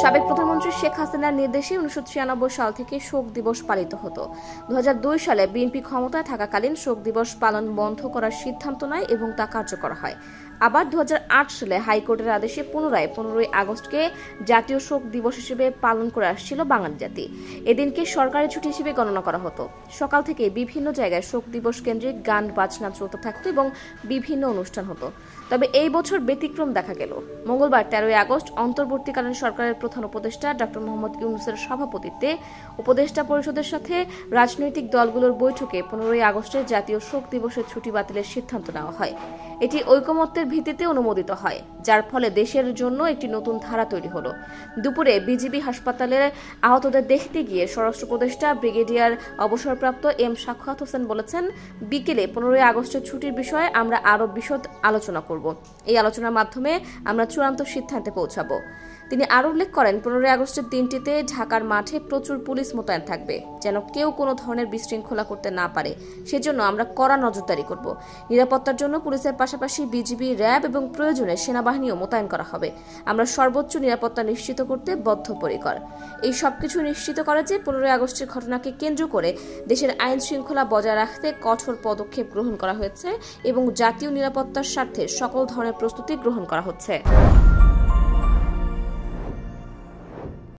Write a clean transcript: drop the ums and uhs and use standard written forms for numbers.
সাবেক প্রধানমন্ত্রী শেখ হাসিনার নির্দেশে 1996 সাল থেকে শোক দিবস পালিত হতো। 2002 সালে বিএনপি ক্ষমতায় থাকাকালীন শোক দিবস পালন বন্ধ করার সিদ্ধান্ত নেয় এবং তা কার্যকর হয়। আবার 2008 সালে হাইকোর্টের আদেশে পুনরায় 15ই আগস্টকে জাতীয় শোক দিবস হিসেবে পালন করে আসছিল বাঙালি জাতি। এদিনকে সরকারি ছুটি হিসেবে গণনা করা হতো। সকাল থেকে বিভিন্ন জায়গায় শোক দিবস কেন্দ্রিক গান বাজনা চলতে থাকতো এবং বিভিন্ন অনুষ্ঠান হতো। তবে এই বছর ব্যতিক্রম দেখা গেল। মঙ্গলবার 13ই আগস্ট অন্তর্বর্তীকালীন সরকারের প্রধান উপদেষ্টা ডক্টর মোহাম্মদ ইউনূসের সভাপতিত্বে উপদেষ্টা পরিষদের সাথে রাজনৈতিক দলগুলোর বৈঠকে 15ই আগস্টের জাতীয় শোক দিবসের ছুটি বাতিলের সিদ্ধান্ত নেওয়া হয়। এটি ঐকমত্যের ভিত্তিতে অনুমোদিত হয়, যার ফলে দেশের জন্য একটি নতুন ধারা তৈরি হলো। দুপুরে বিজিবি হাসপাতালে আহতদের দেখতে গিয়ে স্বরাষ্ট্র উপদেষ্টা ব্রিগেডিয়ার অবসরপ্রাপ্ত এম সাখাওয়াত হোসেন বলেছেন, বিকেলে 15ই আগস্টের ছুটির বিষয়ে আমরা আরও বিশদ আলোচনা করব। এই আলোচনার মাধ্যমে আমরা চূড়ান্ত সিদ্ধান্তে পৌঁছাবো। তিনি আরও উল্লেখ করেন, 15ই আগস্টের দিনটিতে ঢাকার মাঠে প্রচুর পুলিশ মোতায়েন থাকবে, যেন কেউ কোনো ধরনের বিশৃঙ্খলা করতে না পারে। সেজন্য আমরা কড়া নজরদারি করব। নিরাপত্তার জন্য পুলিশের পাশাপাশি বিজিবি, র্যাব এবং প্রয়োজনে সেনাবাহিনীও মোতায়েন করা হবে। আমরা সর্বোচ্চ নিরাপত্তা নিশ্চিত করতে বদ্ধপরিকর। এই সবকিছু নিশ্চিত করে যে 15ই আগস্টের ঘটনাকে কেন্দ্র করে দেশের আইন শৃঙ্খলা বজায় রাখতে কঠোর পদক্ষেপ গ্রহণ করা হয়েছে এবং জাতীয় নিরাপত্তার স্বার্থে সকল ধরনের প্রস্তুতি গ্রহণ করা হচ্ছে।